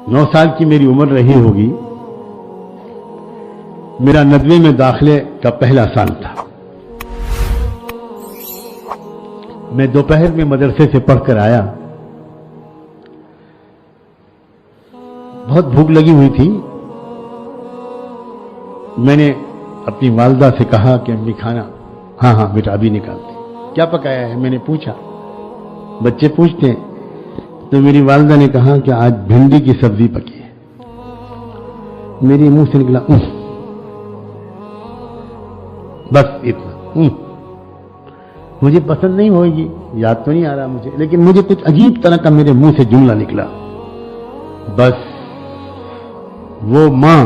9 साल की मेरी उम्र रही होगी। मेरा 90 में दाखिले का पहला साल था। मैं दोपहर में मदरसे से पढ़कर आया। बहुत भूख लगी हुई थी। मैंने अपनी वालदा से कहा कि अम्मी खाना, हाँ हाँ बेटा अभी निकालते। क्या पकाया है मैंने पूछा, बच्चे पूछते हैं। तो मेरी वालदा ने कहा कि आज भिंडी की सब्जी पकी है। मेरे मुंह से निकला बस इतना। मुझे पसंद नहीं होगी, याद तो नहीं आ रहा मुझे, लेकिन मुझे कुछ अजीब तरह का मेरे मुंह से जुमला निकला। बस वो मां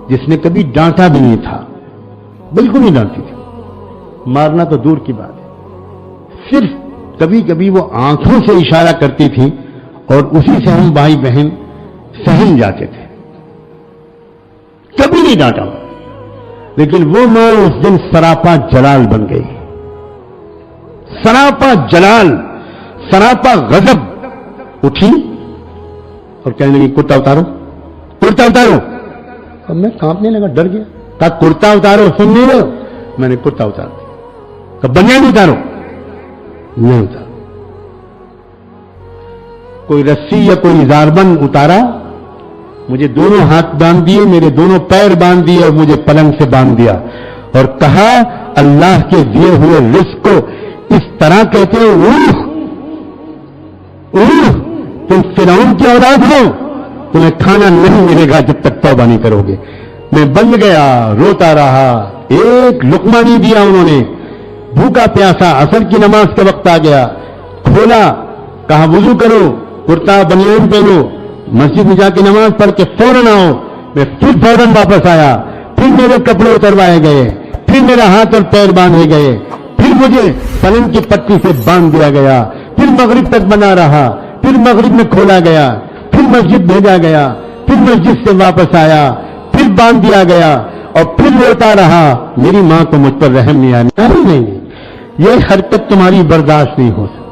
जिसने कभी डांटा भी नहीं था, बिल्कुल नहीं डांटती थी, मारना तो दूर की बात है, सिर्फ कभी कभी वो आंखों से इशारा करती थी और उसी से हम भाई बहन सहम जाते थे। कभी नहीं डांटा, लेकिन वो मां उस दिन सरापा जलाल बन गई। सरापा जलाल, सरापा गजब उठी और कहने लगी कुर्ता उतारो, कुर्ता उतारो। अब मैं कांपने लगा, डर गया। कहा कुर्ता उतारो, सुन नहीं रहे हो? मैंने कुर्ता उतार दिया। कहा बनियान उतारो, नहीं उतार। कोई रस्सी या कोई इजारबंद उतारा, मुझे दोनों हाथ बांध दिए, मेरे दोनों पैर बांध दिए और मुझे पलंग से बांध दिया और कहा अल्लाह के दिए हुए रिस्क को इस तरह कहते हो, तुम फिरौन की औलाद हो, तुम्हें खाना नहीं मिलेगा जब तक तौबा नहीं करोगे। मैं बंद गया, रोता रहा, एक लुकमा नहीं दिया उन्होंने, भूखा प्यासा। असर की नमाज का वक्त आ गया, खोला, कहा वुजू करो, कुर्ता बनियान पहनो, मस्जिद में जाके नमाज पढ़ के फौरन आओ। मैं फिर फौरन वापस आया, फिर मेरे कपड़े उतरवाए गए, फिर मेरा हाथ और पैर बांधे गए, फिर मुझे पलंग की पट्टी से बांध दिया गया, फिर मगरिब तक बना रहा, फिर मगरिब में खोला गया, फिर मस्जिद भेजा गया, फिर मस्जिद से वापस आया, फिर बांध दिया गया और फिर रोता रहा। मेरी मां को मुझ पर रहम नहीं आया। नहीं, ये हरकत तुम्हारी बर्दाश्त नहीं हो सकती,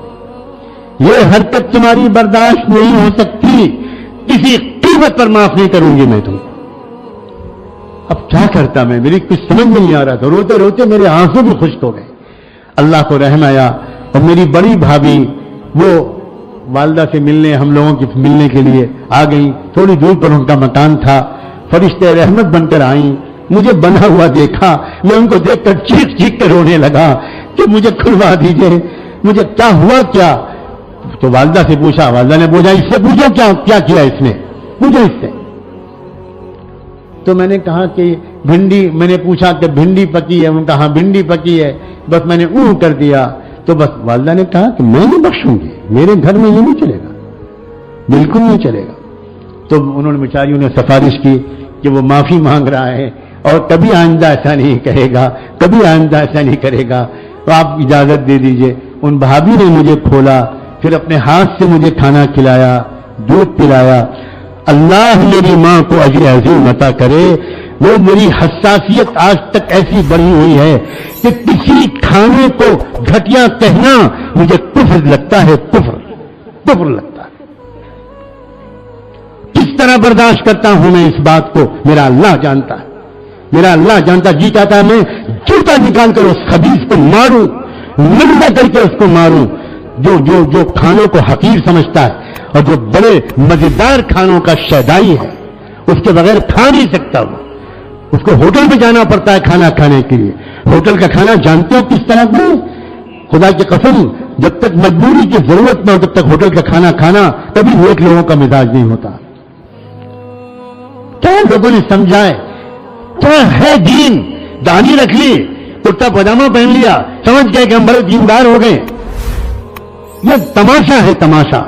ये हरकत तुम्हारी बर्दाश्त नहीं हो सकती, किसी कीमत पर माफ नहीं करूंगी मैं तुमको। अब क्या करता मैं, मेरी कुछ समझ में नहीं आ रहा था। रोते रोते मेरे आंसू भी खुश्क हो गए। अल्लाह को रहम आया और मेरी बड़ी भाभी वो वालदा से मिलने, हम लोगों की मिलने के लिए आ गई। थोड़ी दूर पर उनका मकान था। फरिश्ते रहमत बनकर आई, मुझे बना हुआ देखा, मैं उनको देखकर चीख चीख कर रोने लगा कि मुझे खुलवा दीजिए, मुझे क्या हुआ क्या। तो वालदा से पूछा, वालदा ने पूछा इससे पूछो क्या क्या किया इसने, पूछो इससे। तो मैंने कहा कि भिंडी, मैंने पूछा कि भिंडी पकी है, उन्होंने कहा भिंडी पकी है, बस मैंने कर दिया। तो बस वालदा ने कहा कि मैं नहीं बख्शूंगी, मेरे घर में ये नहीं चलेगा, बिल्कुल नहीं चलेगा। तो उन्होंने बेचारियों ने सिफारिश की कि वो माफी मांग रहा है और कभी आइंदा ऐसा नहीं कहेगा, कभी आइंदा ऐसा नहीं करेगा, तो आप इजाजत दे दीजिए। उन भाभी ने मुझे खोला, फिर अपने हाथ से मुझे खाना खिलाया, दूध पिलाया। अल्लाह मेरी मां को अजर अज़ीम अता करे। वो मेरी हसासियत आज तक ऐसी बढ़ी हुई है कि किसी खाने को घटिया कहना मुझे कुफ्र लगता है, कुफ्र लगता है। किस तरह बर्दाश्त करता हूं मैं इस बात को, मेरा अल्लाह जानता है, मेरा अल्लाह जानता। जी चाहता है मैं जूता निकालकर उस खबीस को मारूं, निंदा करके उसको मारूं जो खानों को हकीर समझता है और जो बड़े मजेदार खानों का शैदाई है, उसके बगैर खा नहीं सकता। वो उसको होटल में जाना पड़ता है खाना खाने के लिए। होटल का खाना जानते हो किस तरह का? खुदा की कसम, जब तक मजबूरी की जरूरत न हो तब तक होटल का खाना खाना कभी नेक लोगों का मिजाज नहीं होता। क्या लोगों ने समझाए, क्या है दीन, दाढ़ी रख ली, कुर्ता पजामा पहन लिया, समझ गए कि हम बड़े दीनदार हो गए। यह तमाशा है, तमाशा।